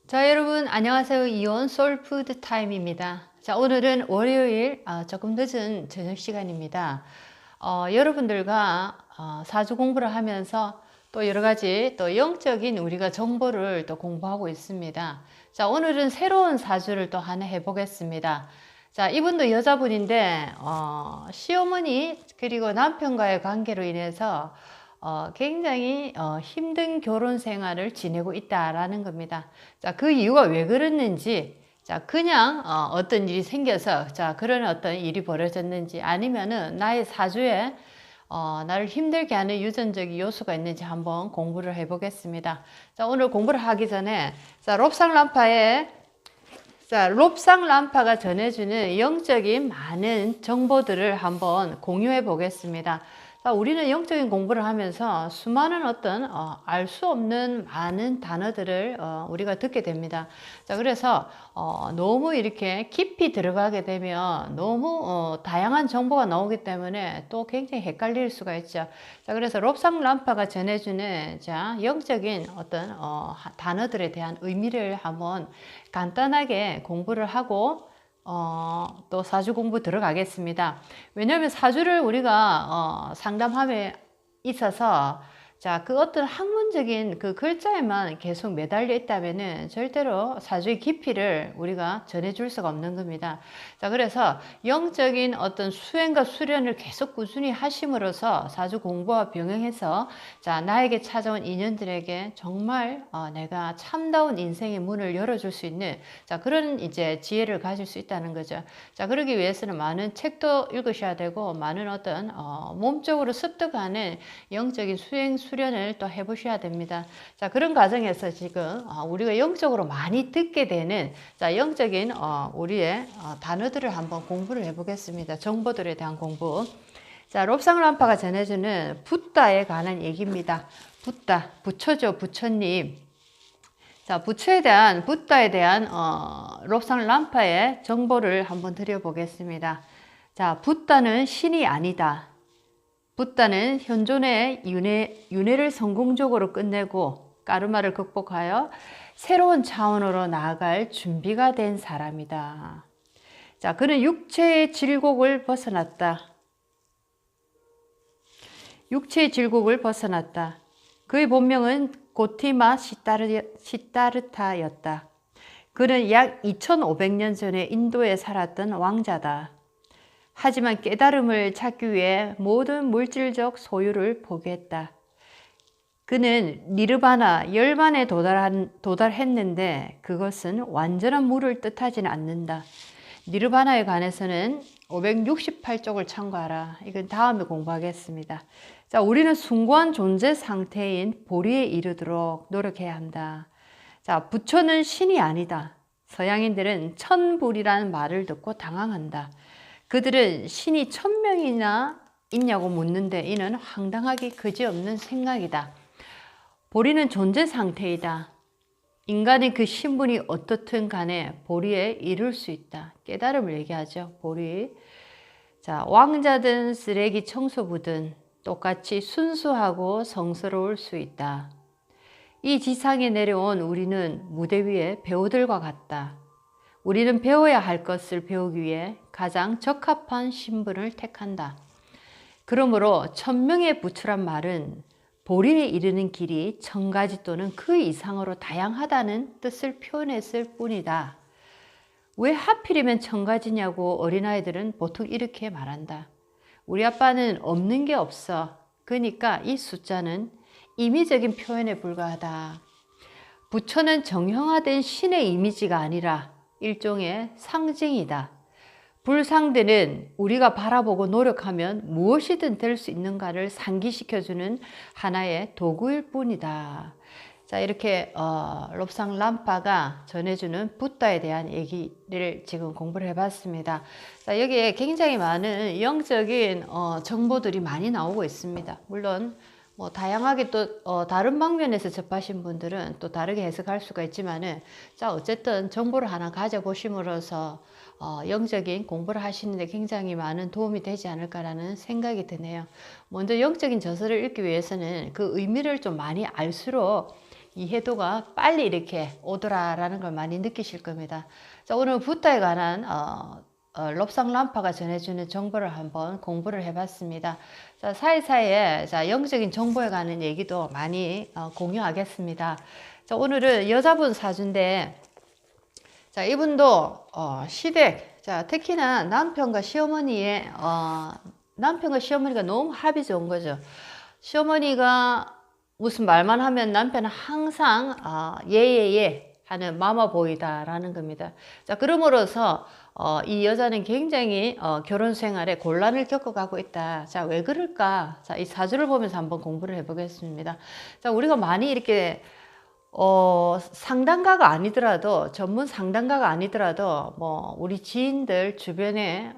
자, 여러분 안녕하세요. 이온 소울푸드 타임입니다. 자, 오늘은 월요일 조금 늦은 저녁 시간입니다. 여러분들과 사주 공부를 하면서 또 여러 가지 또 영적인 우리가 정보를 또 공부하고 있습니다. 자, 오늘은 새로운 사주를 또 하나 해보겠습니다. 자, 이분도 여자분인데 시어머니 그리고 남편과의 관계로 인해서 굉장히 힘든 결혼 생활을 지내고 있다라는 겁니다. 자, 그 이유가 왜 그랬는지, 자, 그냥 어떤 일이 생겨서, 자, 그런 어떤 일이 벌어졌는지, 아니면은 나의 사주에 나를 힘들게 하는 유전적인 요소가 있는지 한번 공부를 해보겠습니다. 자, 오늘 공부를 하기 전에, 자, 롭상란파가 전해주는 영적인 많은 정보들을 한번 공유해 보겠습니다. 자, 우리는 영적인 공부를 하면서 수많은 어떤 알 수 없는 많은 단어들을 우리가 듣게 됩니다. 자, 그래서 너무 이렇게 깊이 들어가게 되면 너무 다양한 정보가 나오기 때문에 또 굉장히 헷갈릴 수가 있죠. 자, 그래서 롭상란파가 전해주는 자, 영적인 어떤 단어들에 대한 의미를 한번 간단하게 공부를 하고 또 사주 공부 들어가겠습니다. 왜냐하면 사주를 우리가 상담함에 있어서 자, 그 어떤 학문적인 그 글자에만 계속 매달려 있다면은 절대로 사주의 깊이를 우리가 전해줄 수가 없는 겁니다. 자, 그래서 영적인 어떤 수행과 수련을 계속 꾸준히 하심으로써 사주 공부와 병행해서 자, 나에게 찾아온 인연들에게 정말 내가 참다운 인생의 문을 열어줄 수 있는 자, 그런 이제 지혜를 가질 수 있다는 거죠. 자, 그러기 위해서는 많은 책도 읽으셔야 되고 많은 어떤 몸적으로 습득하는 영적인 수련을 또 해보셔야 됩니다. 자, 그런 과정에서 지금 우리가 영적으로 많이 듣게 되는 자, 영적인 우리의 단어들을 한번 공부를 해보겠습니다. 정보들에 대한 공부. 자, 롭상란파가 전해주는 붓다에 관한 얘기입니다. 붓다, 부처죠, 부처님. 자, 붓다에 대한 롭상란파의 정보를 한번 드려보겠습니다. 자, 붓다는 신이 아니다. 붓다는 현존의 윤회를 성공적으로 끝내고 까르마를 극복하여 새로운 차원으로 나아갈 준비가 된 사람이다. 자, 그는 육체의 질곡을 벗어났다. 육체의 질곡을 벗어났다. 그의 본명은 고티마 시타르타였다. 그는 약 2500년 전에 인도에 살았던 왕자다. 하지만 깨달음을 찾기 위해 모든 물질적 소유를 포기했다. 그는 니르바나 열반에 도달했는데 그것은 완전한 무를 뜻하지는 않는다. 니르바나에 관해서는 568쪽을 참고하라. 이건 다음에 공부하겠습니다. 자, 우리는 숭고한 존재 상태인 보리에 이르도록 노력해야 한다. 자, 부처는 신이 아니다. 서양인들은 천불이라는 말을 듣고 당황한다. 그들은 신이 1000명이나 있냐고 묻는데 이는 황당하기 그지없는 생각이다. 보리는 존재 상태이다. 인간의 그 신분이 어떻든 간에 보리에 이룰 수 있다. 깨달음을 얘기하죠. 보리. 자, 왕자든 쓰레기 청소부든 똑같이 순수하고 성스러울 수 있다. 이 지상에 내려온 우리는 무대 위의 배우들과 같다. 우리는 배워야 할 것을 배우기 위해 가장 적합한 신분을 택한다. 그러므로 천명의 부처란 말은 보리에 이르는 길이 1000가지 또는 그 이상으로 다양하다는 뜻을 표현했을 뿐이다. 왜 하필이면 1000가지냐고 어린아이들은 보통 이렇게 말한다. 우리 아빠는 없는 게 없어. 그러니까 이 숫자는 임의적인 표현에 불과하다. 부처는 정형화된 신의 이미지가 아니라 일종의 상징이다. 불상대는 우리가 바라보고 노력하면 무엇이든 될 수 있는가를 상기시켜주는 하나의 도구일 뿐이다. 자, 이렇게 롭상란파가 전해주는 붓다에 대한 얘기를 지금 공부를 해봤습니다. 자, 여기에 굉장히 많은 영적인 정보들이 많이 나오고 있습니다. 물론 뭐 다양하게 또 다른 방면에서 접하신 분들은 또 다르게 해석할 수가 있지만은 자, 어쨌든 정보를 하나 가져보심으로써 영적인 공부를 하시는데 굉장히 많은 도움이 되지 않을까라는 생각이 드네요. 먼저 영적인 저서를 읽기 위해서는 그 의미를 좀 많이 알수록 이해도가 빨리 이렇게 오더라라는 걸 많이 느끼실 겁니다. 자, 오늘 붓다에 관한 롭상람파가 전해주는 정보를 한번 공부를 해봤습니다. 자, 사이사이에 자, 영적인 정보에 관한 얘기도 많이 공유하겠습니다. 자, 오늘은 여자분 사주인데, 자, 이분도 시댁, 자, 특히나 남편과 시어머니가 너무 합이 좋은 거죠. 시어머니가 무슨 말만 하면 남편은 항상 예예예 하는 마마보이다라는 겁니다. 자, 그러므로서 이 여자는 굉장히 결혼 생활에 곤란을 겪어가고 있다. 자, 왜 그럴까? 자, 이 사주를 보면서 한번 공부를 해보겠습니다. 자, 우리가 많이 이렇게 상담가가 아니더라도, 전문 상담가가 아니더라도, 뭐, 우리 지인들 주변에,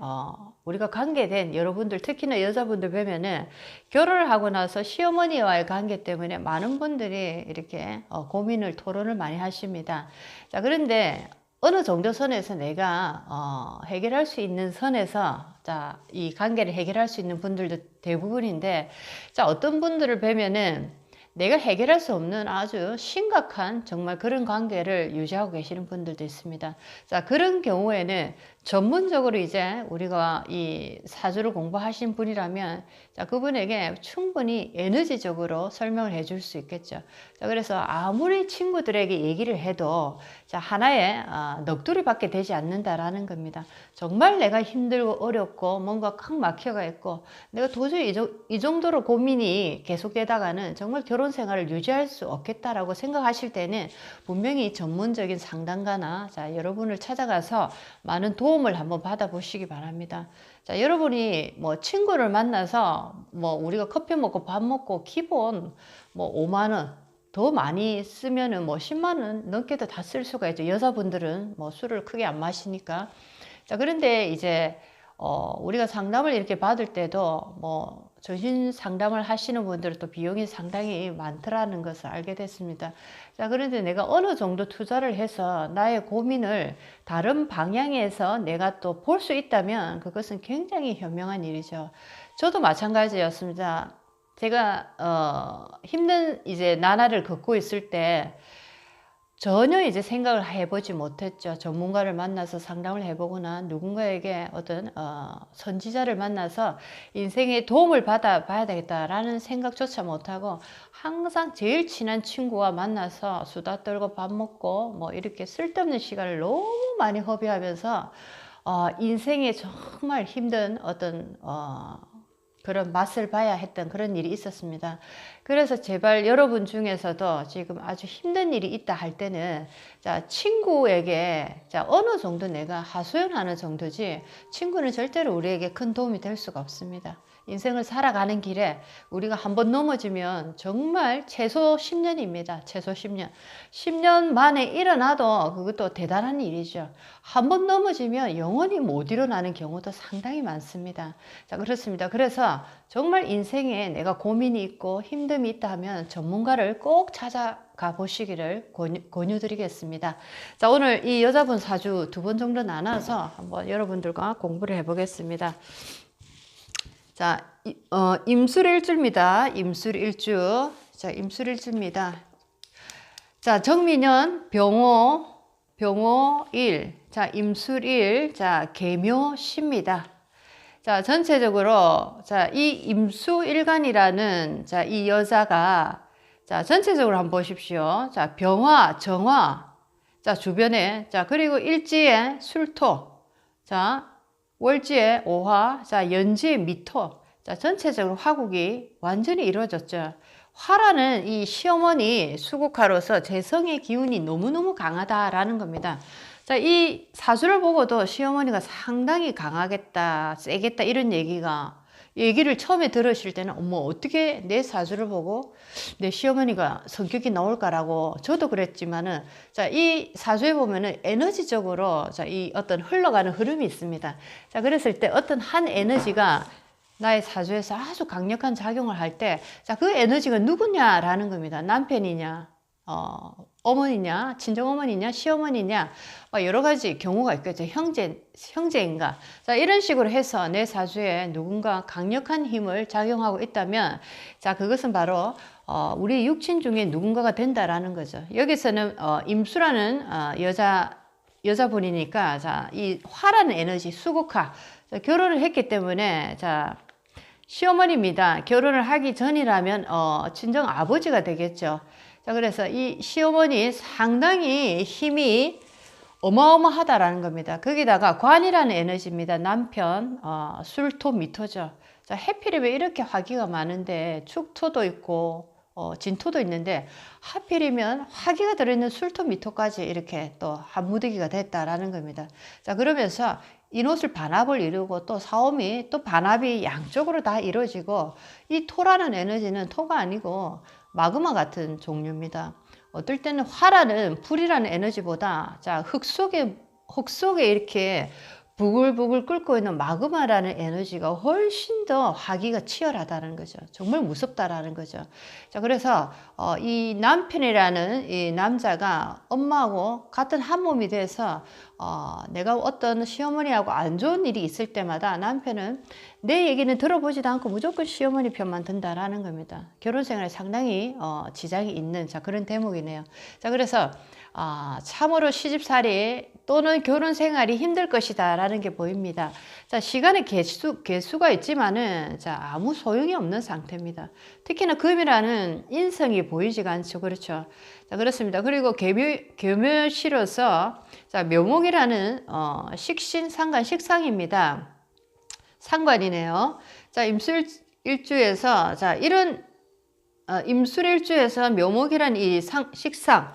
우리가 관계된 여러분들, 특히나 여자분들 보면은, 결혼을 하고 나서 시어머니와의 관계 때문에 많은 분들이 이렇게, 고민을, 토론을 많이 하십니다. 자, 그런데, 어느 정도 선에서 내가, 해결할 수 있는 선에서, 자, 이 관계를 해결할 수 있는 분들도 대부분인데, 자, 어떤 분들을 보면은, 내가 해결할 수 없는 아주 심각한 정말 그런 관계를 유지하고 계시는 분들도 있습니다. 자, 그런 경우에는 전문적으로 이제 우리가 이 사주를 공부하신 분이라면 자, 그분에게 충분히 에너지적으로 설명을 해줄 수 있겠죠. 자, 그래서 아무리 친구들에게 얘기를 해도 자, 하나의 넋두리밖에 되지 않는다라는 겁니다. 정말 내가 힘들고 어렵고 뭔가 칵 막혀가 있고 내가 도저히 이 정도로 고민이 계속되다가는 정말 결혼 생활을 유지할 수 없겠다라고 생각하실 때는 분명히 전문적인 상담가나 자, 여러분을 찾아가서 많은 도움을 한번 받아보시기 바랍니다. 자, 여러분이 뭐 친구를 만나서 뭐 우리가 커피 먹고 밥 먹고 기본 뭐 5만 원 더 많이 쓰면은 뭐 10만 원 넘게도 다 쓸 수가 있죠. 여자분들은 뭐 술을 크게 안 마시니까. 자, 그런데 이제 우리가 상담을 이렇게 받을 때도 뭐 정신 상담을 하시는 분들은 또 비용이 상당히 많더라는 것을 알게 됐습니다. 자, 그런데 내가 어느 정도 투자를 해서 나의 고민을 다른 방향에서 내가 또 볼 수 있다면 그것은 굉장히 현명한 일이죠. 저도 마찬가지였습니다. 제가 힘든 이제 나날을 걷고 있을 때 전혀 이제 생각을 해보지 못했죠. 전문가를 만나서 상담을 해보거나 누군가에게 어떤 선지자를 만나서 인생에 도움을 받아봐야 되겠다라는 생각조차 못하고 항상 제일 친한 친구와 만나서 수다 떨고 밥 먹고 뭐 이렇게 쓸데없는 시간을 너무 많이 허비하면서 인생에 정말 힘든 어떤 그런 맛을 봐야 했던 그런 일이 있었습니다. 그래서 제발 여러분 중에서도 지금 아주 힘든 일이 있다 할 때는 자, 친구에게 자, 어느 정도 내가 하소연하는 정도지 친구는 절대로 우리에게 큰 도움이 될 수가 없습니다. 인생을 살아가는 길에 우리가 한번 넘어지면 정말 최소 10년입니다. 최소 10년. 10년 만에 일어나도 그것도 대단한 일이죠. 한번 넘어지면 영원히 못 일어나는 경우도 상당히 많습니다. 자, 그렇습니다. 그래서 정말 인생에 내가 고민이 있고 힘듦이 있다 하면 전문가를 꼭 찾아가 보시기를 권유드리겠습니다. 자, 오늘 이 여자분 사주 2번 정도 나눠서 한번 여러분들과 공부를 해보겠습니다. 자, 임술일주입니다. 임술일주. 자, 임술일주입니다. 자, 정민년, 병호일. 자, 임술일. 자, 계묘시입니다. 자, 전체적으로, 자, 이 임수일간이라는, 자, 이 여자가, 자, 전체적으로 한번 보십시오. 자, 병화, 정화. 자, 주변에, 자, 그리고 일지에 술토. 자, 월지에 오화, 자, 연지에 미토. 자, 전체적으로 화국이 완전히 이루어졌죠. 화라는 이 시어머니 수국화로서 재성의 기운이 너무너무 강하다라는 겁니다. 자, 이 사주를 보고도 시어머니가 상당히 강하겠다, 세겠다, 이런 얘기를 처음에 들으실 때는, 어머, 어떻게 내 사주를 보고 내 시어머니가 성격이 나올까라고 저도 그랬지만은, 자, 이 사주에 보면은 에너지적으로, 자, 이 어떤 흘러가는 흐름이 있습니다. 자, 그랬을 때 어떤 한 에너지가 나의 사주에서 아주 강력한 작용을 할 때, 자, 그 에너지가 누구냐라는 겁니다. 남편이냐, 어머니냐, 친정어머니냐, 시어머니냐, 여러 가지 경우가 있겠죠. 형제인가. 자, 이런 식으로 해서 내 사주에 누군가 강력한 힘을 작용하고 있다면, 자, 그것은 바로, 우리 육친 중에 누군가가 된다라는 거죠. 여기서는 임수라는 여자분이니까 자, 이 화라는 에너지, 수국화. 자, 결혼을 했기 때문에 자, 시어머니입니다. 결혼을 하기 전이라면 친정 아버지가 되겠죠. 자, 그래서 이 시어머니 상당히 힘이 어마어마하다라는 겁니다. 거기다가 관이라는 에너지입니다. 남편, 술토, 미토죠. 자, 해필이면 이렇게 화기가 많은데 축토도 있고 진토도 있는데 하필이면 화기가 들어있는 술토, 미토까지 이렇게 또 한무더기가 됐다라는 겁니다. 자, 그러면서 인옷을 반합을 이루고 또 사오미 또 반합이 양쪽으로 다 이루어지고 이 토라는 에너지는 토가 아니고 마그마 같은 종류입니다. 어떨 때는 화라는 불이라는 에너지보다 자, 흙 속에 이렇게 부글부글 끓고 있는 마그마라는 에너지가 훨씬 더 화기가 치열하다는 거죠. 정말 무섭다라는 거죠. 자, 그래서 이 남편이라는 이 남자가 엄마하고 같은 한 몸이 돼서 내가 어떤 시어머니하고 안 좋은 일이 있을 때마다 남편은 내 얘기는 들어보지도 않고 무조건 시어머니 편만 든다라는 겁니다. 결혼 생활에 상당히 지장이 있는 자, 그런 대목이네요. 자, 그래서 참으로 시집살이 또는 결혼 생활이 힘들 것이다 라는 게 보입니다. 자, 시간의 개수가 있지만은 자, 아무 소용이 없는 상태입니다. 특히나 금이라는 인성이 보이지가 않죠. 그렇죠. 자, 그렇습니다. 그리고 교묘시로서 자, 묘목이라는 식신, 상관, 식상입니다. 상관이네요. 자, 임술일주에서 자, 이런 임술일주에서 묘목이란 이 식상.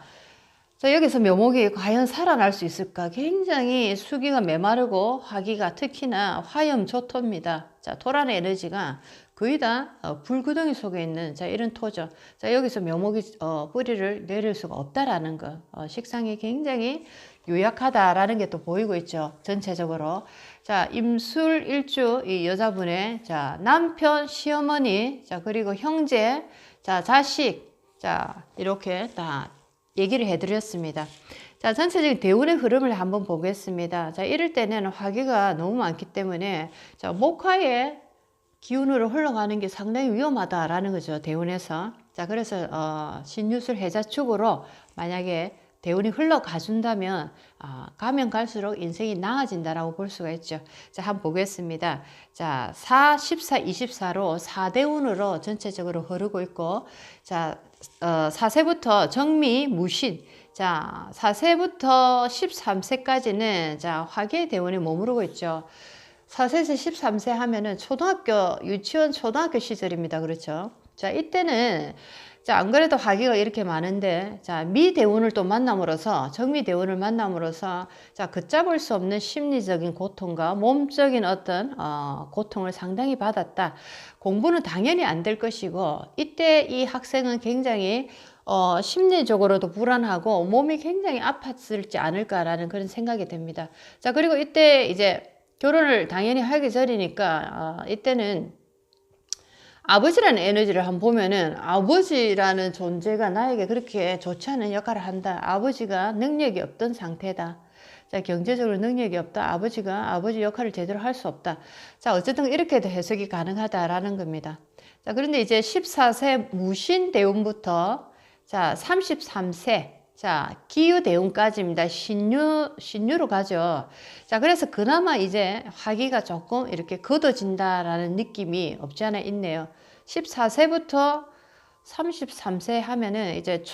자, 여기서 묘목이 과연 살아날 수 있을까? 굉장히 수기가 메마르고 화기가 특히나 화염조토입니다. 자, 토라는 에너지가 거의 다 불구덩이 속에 있는 자, 이런 토죠. 자, 여기서 묘목이 뿌리를 내릴 수가 없다라는 거. 식상이 굉장히 유약하다라는 게 또 보이고 있죠. 전체적으로. 자, 임술일주 이 여자분의 자, 남편, 시어머니, 자, 그리고 형제, 자, 자식, 자, 이렇게 다 얘기를 해드렸습니다. 자, 전체적인 대운의 흐름을 한번 보겠습니다. 자, 이럴 때는 화기가 너무 많기 때문에 자, 목화의 기운으로 흘러가는 게 상당히 위험하다라는 거죠. 대운에서. 자, 그래서 신유술 해자축으로 만약에 대운이 흘러가 준다면 가면 갈수록 인생이 나아진다라고 볼 수가 있죠. 자, 한번 보겠습니다. 자, 4, 14, 24로 4대운으로 전체적으로 흐르고 있고 자, 4세부터 정미, 무신, 자, 4세부터 13세까지는 자, 화기의 대운에 머무르고 있죠. 4세에서 13세 하면은 유치원 초등학교 시절입니다. 그렇죠? 자, 이때는 자, 안 그래도 화기가 이렇게 많은데 자, 미대운을 또 만남으로써 정미대운을 만남으로써 자, 걷잡을 수 없는 심리적인 고통과 몸적인 어떤 고통을 상당히 받았다. 공부는 당연히 안 될 것이고 이때 이 학생은 굉장히 심리적으로도 불안하고 몸이 굉장히 아팠을지 않을까라는 그런 생각이 됩니다. 자, 그리고 이때 이제 결혼을 당연히 하기 전이니까 이때는 아버지라는 에너지를 한번 보면은 아버지라는 존재가 나에게 그렇게 좋지 않은 역할을 한다. 아버지가 능력이 없던 상태다. 자, 경제적으로 능력이 없다. 아버지가 아버지 역할을 제대로 할 수 없다. 자, 어쨌든 이렇게도 해석이 가능하다라는 겁니다. 자, 그런데 이제 14세 무신 대운부터 자, 33세 자, 기유 대운까지입니다. 신유로 가죠. 자, 그래서 그나마 이제 화기가 조금 이렇게 걷어진다라는 느낌이 없지 않아 있네요. 14세부터 33세 하면은 이제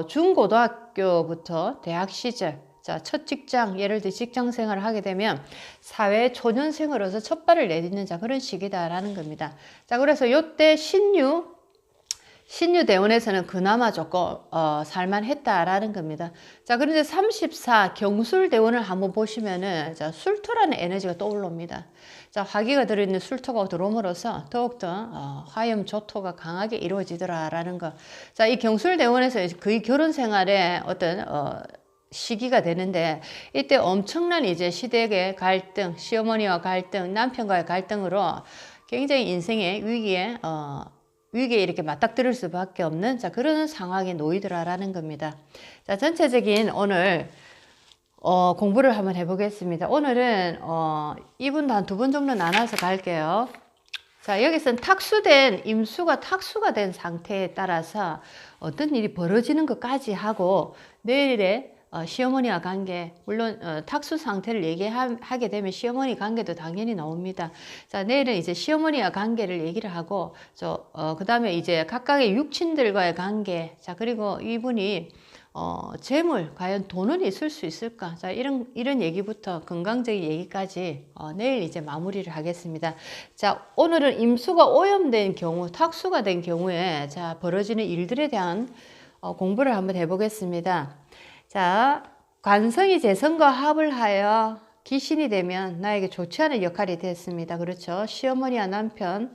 중고등학교부터 대학 시절, 자, 첫 직장, 예를 들어 직장 생활을 하게 되면 사회 초년생으로서 첫 발을 내딛는 자, 그런 시기다라는 겁니다. 자, 그래서 요때 신유 대운에서는 그나마 조금 살만했다라는 겁니다. 자, 그런데 34 경술 대운을 한번 보시면은 자, 술토라는 에너지가 떠올릅니다. 자, 화기가 들어있는 술토가 들어옴으로써 더욱더 화염조토가 강하게 이루어지더라라는 거. 자, 이 경술 대운에서 거의 결혼 생활에 어떤 시기가 되는데 이때 엄청난 이제 시댁의 갈등, 시어머니와 갈등, 남편과의 갈등으로 굉장히 인생의 위기에 이렇게 맞닥뜨릴 수밖에 없는 자, 그런 상황에 놓이더라라는 겁니다. 자, 전체적인 오늘 공부를 한번 해보겠습니다. 오늘은 이분도 한 2번 정도 나눠서 갈게요. 자, 여기서는 탁수된, 임수가 탁수가 된 상태에 따라서 어떤 일이 벌어지는 것까지 하고, 내일의 시어머니와 관계, 물론 탁수 상태를 얘기하게 되면 시어머니 관계도 당연히 나옵니다. 자, 내일은 이제 시어머니와 관계를 얘기를 하고, 그 다음에 이제 각각의 육친들과의 관계, 자, 그리고 이분이 재물, 과연 돈은 있을 수 있을까? 자, 이런 얘기부터 건강적인 얘기까지 내일 이제 마무리를 하겠습니다. 자, 오늘은 임수가 오염된 경우, 탁수가 된 경우에 자, 벌어지는 일들에 대한 공부를 한번 해보겠습니다. 자, 관성이 재성과 합을 하여 기신이 되면 나에게 좋지 않은 역할이 됐습니다. 그렇죠? 시어머니와 남편.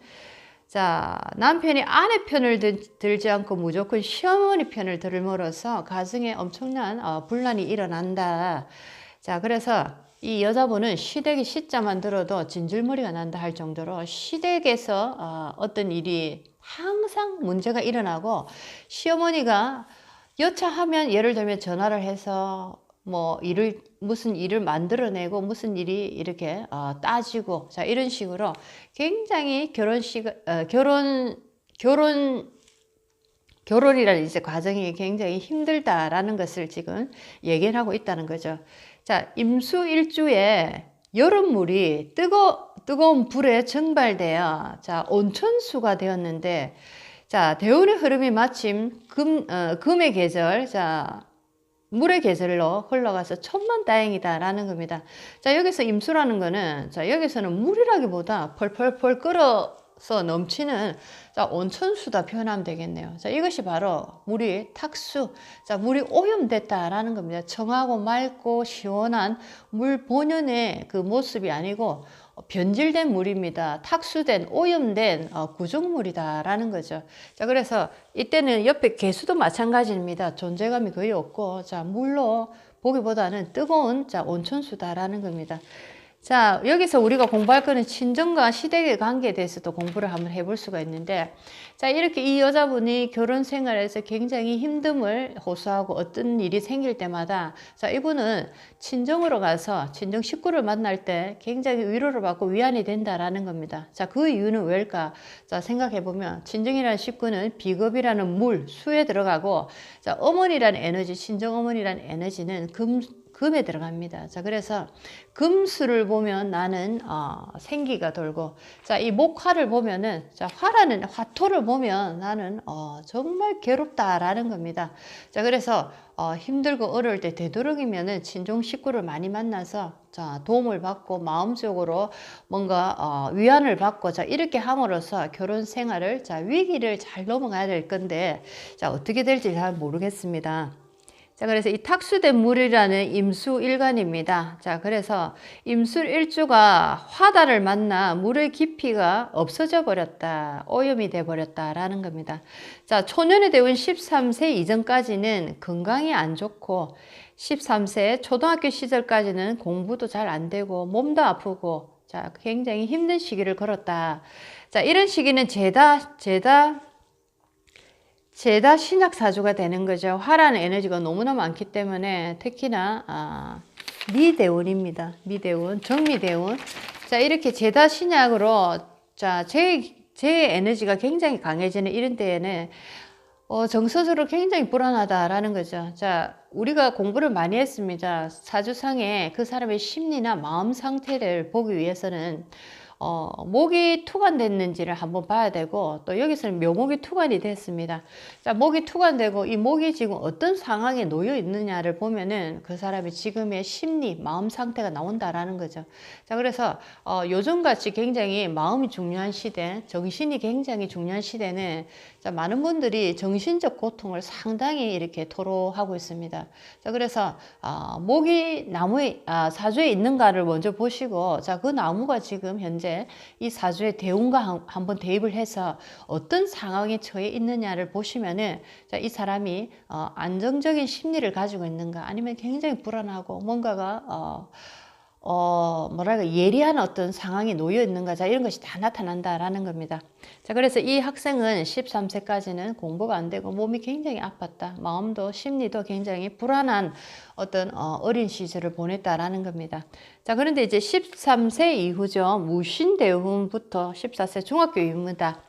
자, 남편이 아내 편을 들지 않고 무조건 시어머니 편을 들음으로써 가정에 엄청난 분란이 일어난다. 자, 그래서 이 여자분은 시댁의 시자만 들어도 진줄머리가 난다 할 정도로 시댁에서 어떤 일이 항상 문제가 일어나고, 시어머니가 여차하면 예를 들면 전화를 해서 뭐 무슨 일을 만들어내고 무슨 일이 이렇게 따지고, 자, 이런 식으로 굉장히 결혼이라는 이제 과정이 굉장히 힘들다라는 것을 지금 얘기를 하고 있다는 거죠. 자, 임수일주에 여름물이 뜨거운 불에 증발되어 자, 온천수가 되었는데, 자, 대운의 흐름이 마침 금의 계절, 자, 물의 계절로 흘러가서 천만다행이다라는 겁니다. 자, 여기서 임수라는 거는, 자, 여기서는 물이라기보다 펄펄펄 끓어서 넘치는 자, 온천수다 표현하면 되겠네요. 자, 이것이 바로 물이 탁수, 자, 물이 오염됐다라는 겁니다. 청하고 맑고 시원한 물 본연의 그 모습이 아니고 변질된 물입니다. 탁수된, 오염된 구정물이다라는 거죠. 자, 그래서 이때는 옆에 개수도 마찬가지입니다. 존재감이 거의 없고, 자, 물로 보기보다는 뜨거운 자, 온천수다라는 겁니다. 자, 여기서 우리가 공부할 거는 친정과 시댁의 관계에 대해서도 공부를 한번 해볼 수가 있는데, 자, 이렇게 이 여자분이 결혼 생활에서 굉장히 힘듦을 호소하고 어떤 일이 생길 때마다, 자, 이분은 친정으로 가서 친정 식구를 만날 때 굉장히 위로를 받고 위안이 된다라는 겁니다. 자, 그 이유는 왜일까? 자, 생각해 보면 친정이라는 식구는 비겁이라는 물, 수에 들어가고, 자, 어머니라는 에너지, 친정 어머니라는 에너지는 금에 들어갑니다. 자, 그래서 금수를 보면 나는 생기가 돌고, 자, 이 목화를 보면은, 자, 화라는 화토를 보면 나는 정말 괴롭다라는 겁니다. 자, 그래서 힘들고 어려울 때 되도록이면은 친정 식구를 많이 만나서 자, 도움을 받고 마음적으로 뭔가 위안을 받고, 자, 이렇게 함으로써 결혼 생활을, 자, 위기를 잘 넘어가야 될 건데, 자, 어떻게 될지 잘 모르겠습니다. 자, 그래서 이 탁수된 물이라는 임수일간입니다. 자, 그래서 임수일주가 화다를 만나 물의 깊이가 없어져 버렸다, 오염이 돼 버렸다라는 겁니다. 자, 초년의 대운 13세 이전까지는 건강이 안 좋고, 13세 초등학교 시절까지는 공부도 잘 안 되고 몸도 아프고, 자, 굉장히 힘든 시기를 걸었다. 자, 이런 시기는 제다 신약사주가 되는 거죠. 화라는 에너지가 너무나 많기 때문에 특히나 미대운입니다. 미대운, 정미대운. 자, 이렇게 제다 신약으로 자, 제 에너지가 굉장히 강해지는 이런 때에는 정서적으로 굉장히 불안하다라는 거죠. 자, 우리가 공부를 많이 했습니다. 사주상에 그 사람의 심리나 마음 상태를 보기 위해서는 목이 투관됐는지를 한번 봐야 되고, 또 여기서는 묘목이 투관이 됐습니다. 자, 목이 투관되고 이 목이 지금 어떤 상황에 놓여 있느냐를 보면은 그 사람의 지금의 심리, 마음 상태가 나온다라는 거죠. 자, 그래서 요즘같이 굉장히 마음이 중요한 시대, 정신이 굉장히 중요한 시대는 자, 많은 분들이 정신적 고통을 상당히 이렇게 토로하고 있습니다. 자, 그래서 목이 나무에 사주에 있는가를 먼저 보시고, 자, 그 나무가 지금 현재 이 사주의 대운과 한번 대입을 해서 어떤 상황에 처해 있느냐를 보시면은, 자, 이 사람이 안정적인 심리를 가지고 있는가, 아니면 굉장히 불안하고 뭔가가 뭐랄까, 예리한 어떤 상황에 놓여 있는가, 자, 이런 것이 다 나타난다라는 겁니다. 자, 그래서 이 학생은 13세까지는 공부가 안 되고 몸이 굉장히 아팠다. 마음도 심리도 굉장히 불안한 어떤 어린 시절을 보냈다라는 겁니다. 자, 그런데 이제 13세 이후죠. 무신대운부터 14세 중학교 이후입니다.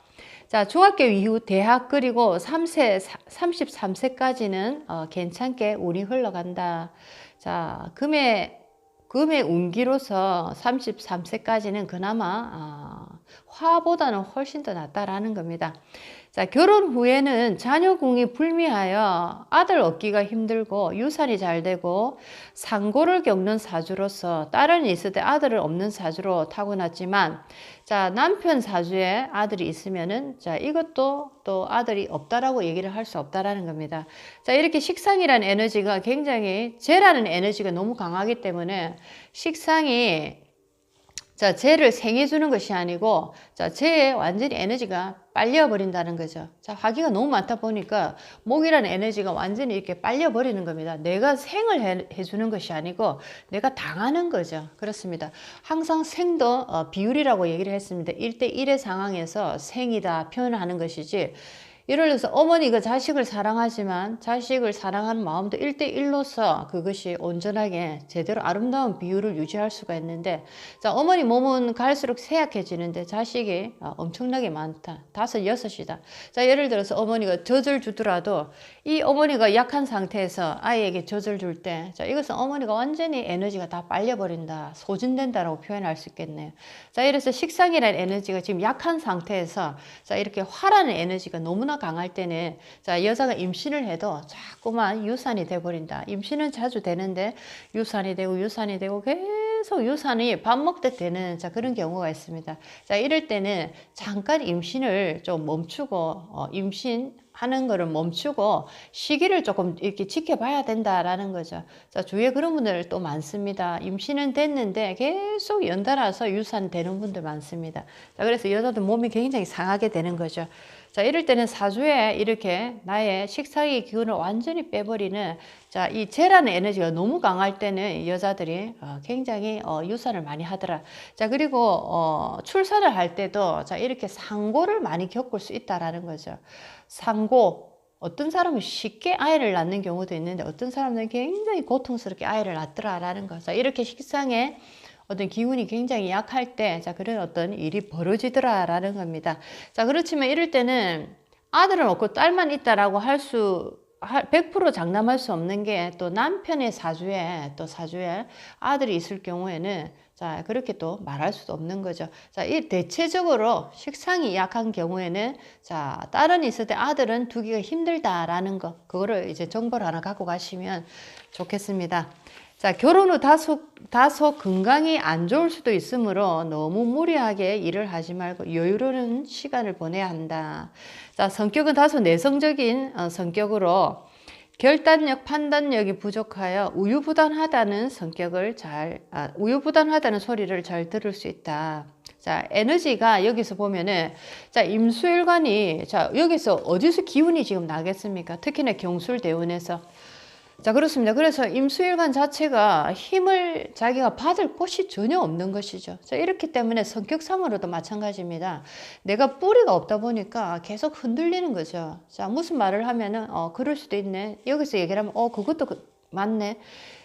자, 중학교 이후 대학 그리고 33세까지는 괜찮게 운이 흘러간다. 자, 금의 운기로서 33세까지는 그나마 화보다는 훨씬 더 낫다라는 겁니다. 자, 결혼 후에는 자녀궁이 불미하여 아들 얻기가 힘들고 유산이 잘 되고 상고를 겪는 사주로서 딸은 있을 때 아들을 없는 사주로 타고났지만, 자, 남편 사주에 아들이 있으면은, 자, 이것도 또 아들이 없다라고 얘기를 할 수 없다라는 겁니다. 자, 이렇게 식상이라는 에너지가 굉장히, 재라는 에너지가 너무 강하기 때문에 식상이, 자, 재를 생해주는 것이 아니고, 자, 재에 완전히 에너지가 빨려버린다는 거죠. 자, 화기가 너무 많다 보니까 목이라는 에너지가 완전히 이렇게 빨려버리는 겁니다. 내가 생을 해주는 것이 아니고 내가 당하는 거죠. 그렇습니다. 항상 생도 비율이라고 얘기를 했습니다. 1대1의 상황에서 생이다 표현하는 것이지, 예를 들어서 어머니가 자식을 사랑하지만 자식을 사랑하는 마음도 1대1로서 그것이 온전하게 제대로 아름다운 비율을 유지할 수가 있는데, 자, 어머니 몸은 갈수록 쇠약해지는데 자식이 엄청나게 많다. 5, 6이다. 자, 예를 들어서 어머니가 젖을 주더라도 이 어머니가 약한 상태에서 아이에게 젖을 줄 때, 자, 이것은 어머니가 완전히 에너지가 다 빨려버린다, 소진된다라고 표현할 수 있겠네요. 자, 이래서 식상이라는 에너지가 지금 약한 상태에서, 자, 이렇게 화라는 에너지가 너무나 강할 때는, 자, 여자가 임신을 해도 자꾸만 유산이 돼버린다. 임신은 자주 되는데 유산이 되고 계속 유산이 밥 먹듯 되는, 자, 그런 경우가 있습니다. 자, 이럴 때는 잠깐 임신을 좀 멈추고 임신하는 거를 멈추고 시기를 조금 이렇게 지켜봐야 된다라는 거죠. 자, 주위에 그런 분들 또 많습니다. 임신은 됐는데 계속 연달아서 유산되는 분들 많습니다. 자, 그래서 여자도 몸이 굉장히 상하게 되는 거죠. 자, 이럴 때는 사주에 이렇게 나의 식상의 기운을 완전히 빼버리는, 자, 이 재라는 에너지가 너무 강할 때는 여자들이 굉장히 유산을 많이 하더라. 자, 그리고 출산을 할 때도, 자, 이렇게 상고를 많이 겪을 수 있다라는 거죠. 상고, 어떤 사람은 쉽게 아이를 낳는 경우도 있는데 어떤 사람은 굉장히 고통스럽게 아이를 낳더라라는 거. 자, 이렇게 식상에 어떤 기운이 굉장히 약할 때, 자, 그런 어떤 일이 벌어지더라라는 겁니다. 자, 그렇지만 이럴 때는 아들은 없고 딸만 있다라고 100% 장담할 수 없는 게, 또 남편의 사주에 아들이 있을 경우에는, 자, 그렇게 또 말할 수도 없는 거죠. 자, 이 대체적으로 식상이 약한 경우에는, 자, 딸은 있을 때 아들은 두기가 힘들다라는 거, 그거를 이제 정보를 하나 갖고 가시면 좋겠습니다. 자, 결혼 후 다소 건강이 안 좋을 수도 있으므로 너무 무리하게 일을 하지 말고 여유로운 시간을 보내야 한다. 자, 성격은 다소 내성적인 성격으로 결단력, 판단력이 부족하여 우유부단하다는 소리를 잘 들을 수 있다. 자, 에너지가 여기서 보면은, 자, 임수일관이, 자, 여기서 어디서 기운이 지금 나겠습니까? 특히나 경술대운에서. 자, 그렇습니다. 그래서 임수일관 자체가 힘을 자기가 받을 곳이 전혀 없는 것이죠. 자, 이렇기 때문에 성격상으로도 마찬가지입니다. 내가 뿌리가 없다 보니까 계속 흔들리는 거죠. 자, 무슨 말을 하면은, 그럴 수도 있네. 여기서 얘기를 하면, 그것도 맞네.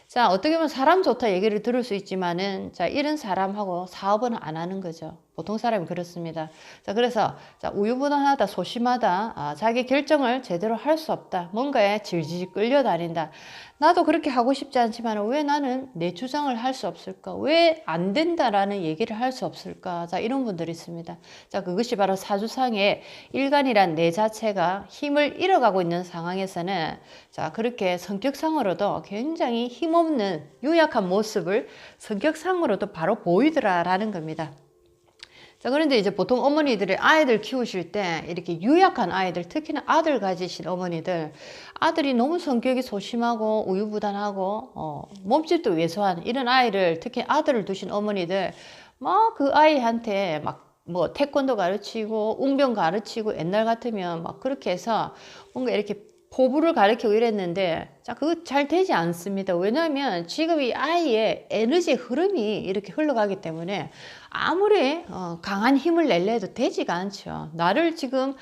자, 어떻게 보면 사람 좋다 얘기를 들을 수 있지만은, 자, 이런 사람하고 사업은 안 하는 거죠. 보통 사람이 그렇습니다. 자, 그래서, 자, 우유부단하다, 소심하다, 자기 결정을 제대로 할 수 없다, 뭔가에 질질 끌려다닌다. 나도 그렇게 하고 싶지 않지만 왜 나는 내 주장을 할 수 없을까? 왜 안 된다라는 얘기를 할 수 없을까? 자, 이런 분들이 있습니다. 자, 그것이 바로 사주상의 일간이란 내 자체가 힘을 잃어가고 있는 상황에서는, 자, 그렇게 성격상으로도 굉장히 힘없는 유약한 모습을 성격상으로도 바로 보이더라라는 겁니다. 자, 그런데 이제 보통 어머니들이 아이들 키우실 때 이렇게 유약한 아이들, 특히나 아들 가지신 어머니들, 아들이 너무 성격이 소심하고 우유부단하고 몸집도 왜소한 이런 아이를, 특히 아들을 두신 어머니들, 막 그 아이한테 막 뭐 태권도 가르치고 웅변 가르치고, 옛날 같으면 막 그렇게 해서 뭔가 이렇게 포부를 가르치고 이랬는데, 자, 그거 잘 되지 않습니다. 왜냐하면 지금 이 아이의 에너지 흐름이 이렇게 흘러가기 때문에 아무리 강한 힘을 내려 해도 되지가 않죠. 나를 지금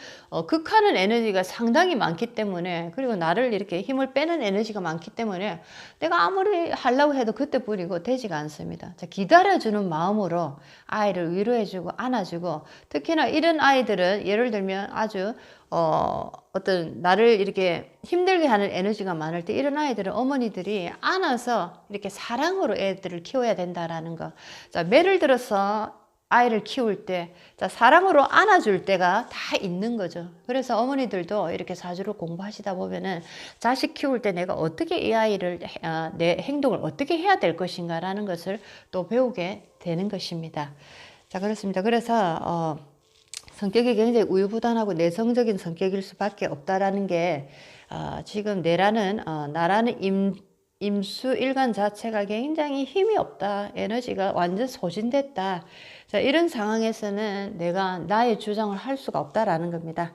극하는 에너지가 상당히 많기 때문에, 그리고 나를 이렇게 힘을 빼는 에너지가 많기 때문에 내가 아무리 하려고 해도 그때뿐이고 되지가 않습니다. 자, 기다려주는 마음으로 아이를 위로해주고 안아주고, 특히나 이런 아이들은 예를 들면 아주 어떤 나를 이렇게 힘들게 하는 에너지가 많을 때, 이런 아이들은 어머니들이 안아서 이렇게 사랑으로 애들을 키워야 된다라는 거. 자, 매를 들어서 아이를 키울 때, 자, 사랑으로 안아줄 때가 다 있는 거죠. 그래서 어머니들도 이렇게 사주를 공부하시다 보면은 자식 키울 때 내가 어떻게 이 아이를, 내 행동을 어떻게 해야 될 것인가라는 것을 또 배우게 되는 것입니다. 자, 그렇습니다. 그래서, 성격이 굉장히 우유부단하고 내성적인 성격일 수밖에 없다라는 게, 지금 나라는 임수일간 자체가 굉장히 힘이 없다. 에너지가 완전 소진됐다. 자, 이런 상황에서는 내가 나의 주장을 할 수가 없다라는 겁니다.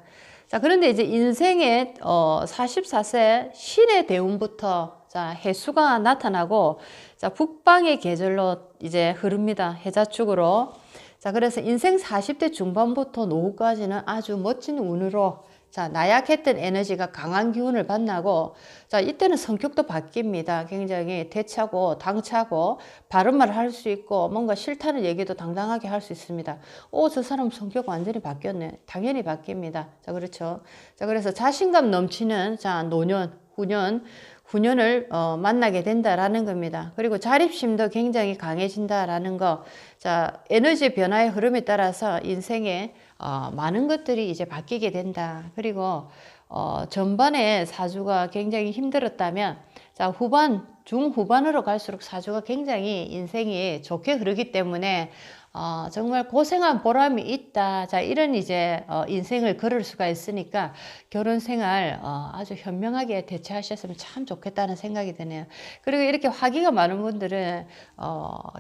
자, 그런데 이제 인생의 44세 신의 대운부터, 자, 해수가 나타나고, 자, 북방의 계절로 이제 흐릅니다. 해자축으로. 자, 그래서 인생 40대 중반부터 노후까지는 아주 멋진 운으로, 자, 나약했던 에너지가 강한 기운을 만나고, 자, 이때는 성격도 바뀝니다. 굉장히 대차고 당차고 바른 말을 할 수 있고, 뭔가 싫다는 얘기도 당당하게 할 수 있습니다. 저 사람 성격 완전히 바뀌었네. 당연히 바뀝니다. 자, 그렇죠. 자, 그래서 자신감 넘치는, 자, 후년을 만나게 된다라는 겁니다. 그리고 자립심도 굉장히 강해진다라는 거. 자, 에너지 변화의 흐름에 따라서 인생에 많은 것들이 이제 바뀌게 된다. 그리고 전반에 사주가 굉장히 힘들었다면, 자, 중후반으로 갈수록 사주가 굉장히 인생이 좋게 흐르기 때문에 정말 고생한 보람이 있다. 자, 이런 이제 인생을 걸을 수가 있으니까 결혼 생활 아주 현명하게 대처하셨으면 참 좋겠다는 생각이 드네요. 그리고 이렇게 화기가 많은 분들은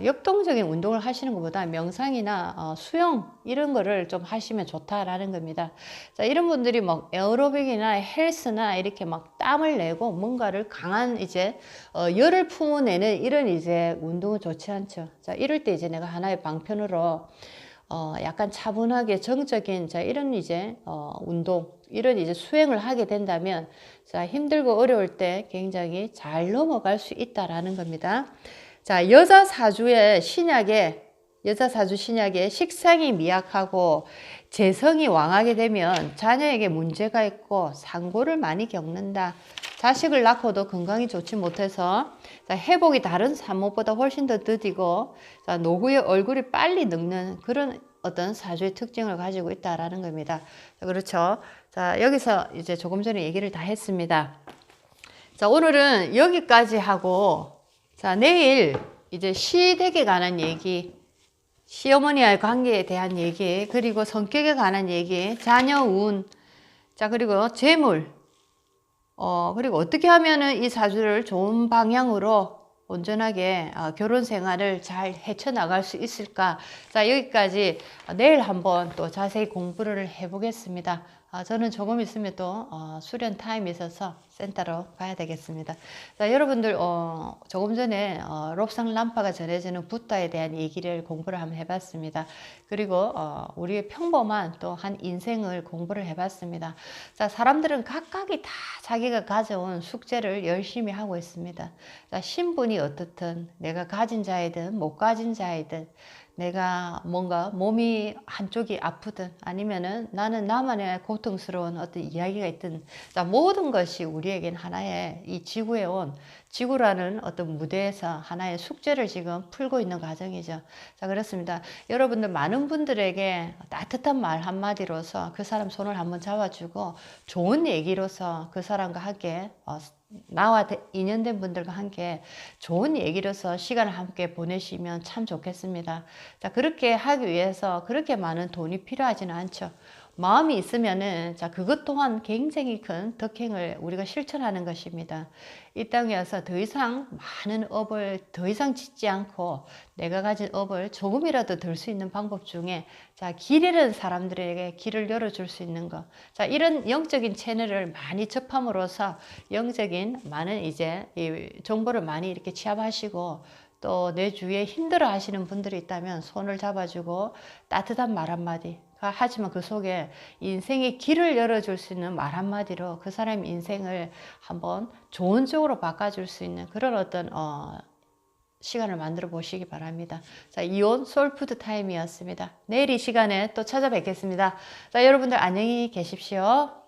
역동적인 운동을 하시는 것보다 명상이나 수영 이런 거를 좀 하시면 좋다라는 겁니다. 자, 이런 분들이 막 에어로빅이나 헬스나 이렇게 막 땀을 내고 뭔가를 강한 이제 열을 품어내는 이런 이제 운동은 좋지 않죠. 자, 이럴 때 이제 내가 하나의 방편으로 약간 차분하게 정적인, 자, 이런 이제 운동, 이런 이제 수행을 하게 된다면, 자, 힘들고 어려울 때 굉장히 잘 넘어갈 수 있다라는 겁니다. 자, 여자 사주 신약에 식상이 미약하고 재성이 왕하게 되면 자녀에게 문제가 있고 상고를 많이 겪는다. 자식을 낳고도 건강이 좋지 못해서, 자, 회복이 다른 산모보다 훨씬 더 더디고, 자, 노후에 얼굴이 빨리 늙는 그런 어떤 사주의 특징을 가지고 있다라는 겁니다. 자, 그렇죠. 자, 여기서 이제 조금 전에 얘기를 다 했습니다. 자, 오늘은 여기까지 하고, 자, 내일 이제 시댁에 관한 얘기, 시어머니와의 관계에 대한 얘기, 그리고 성격에 관한 얘기, 자녀 운, 자, 그리고 재물, 그리고 어떻게 하면은 이 사주를 좋은 방향으로 온전하게 결혼 생활을 잘 헤쳐나갈 수 있을까? 자, 여기까지 내일 한번 또 자세히 공부를 해보겠습니다. 저는 조금 있으면 또 수련 타임이 있어서 센터로 가야 되겠습니다. 자, 여러분들 조금 전에 롭상 람파가 전해지는 붓다에 대한 얘기를 공부를 한번 해봤습니다. 그리고 우리의 평범한 또 한 인생을 공부를 해봤습니다. 자, 사람들은 각각이 다 자기가 가져온 숙제를 열심히 하고 있습니다. 자, 신분이 어떻든 내가 가진 자이든 못 가진 자이든, 내가 뭔가 몸이 한쪽이 아프든 아니면은 나는 나만의 고통스러운 어떤 이야기가 있든, 자, 모든 것이 우리에겐 하나의 이 지구라는 어떤 무대에서 하나의 숙제를 지금 풀고 있는 과정이죠. 자, 그렇습니다. 여러분들 많은 분들에게 따뜻한 말 한마디로서 그 사람 손을 한번 잡아주고 좋은 얘기로서 그 사람과 함께 나와 인연된 분들과 함께 좋은 얘기로서 시간을 함께 보내시면 참 좋겠습니다. 자, 그렇게 하기 위해서 그렇게 많은 돈이 필요하지는 않죠. 마음이 있으면은 자 그것 또한 굉장히 큰 덕행을 우리가 실천하는 것입니다. 이 땅에 와서 더 이상 많은 업을 더 이상 짓지 않고 내가 가진 업을 조금이라도 덜 수 있는 방법 중에 자 길 잃은 사람들에게 길을 열어줄 수 있는 것. 자 이런 영적인 채널을 많이 접함으로써 영적인 많은 이제 이 정보를 많이 이렇게 취합하시고 또 내 주위에 힘들어 하시는 분들이 있다면 손을 잡아주고 따뜻한 말 한마디. 하지만 그 속에 인생의 길을 열어줄 수 있는 말 한마디로 그 사람의 인생을 한번 좋은 쪽으로 바꿔줄 수 있는 그런 어떤 시간을 만들어 보시기 바랍니다. 자, 이온 소울푸드 타임이었습니다. 내일 이 시간에 또 찾아뵙겠습니다. 자, 여러분들 안녕히 계십시오.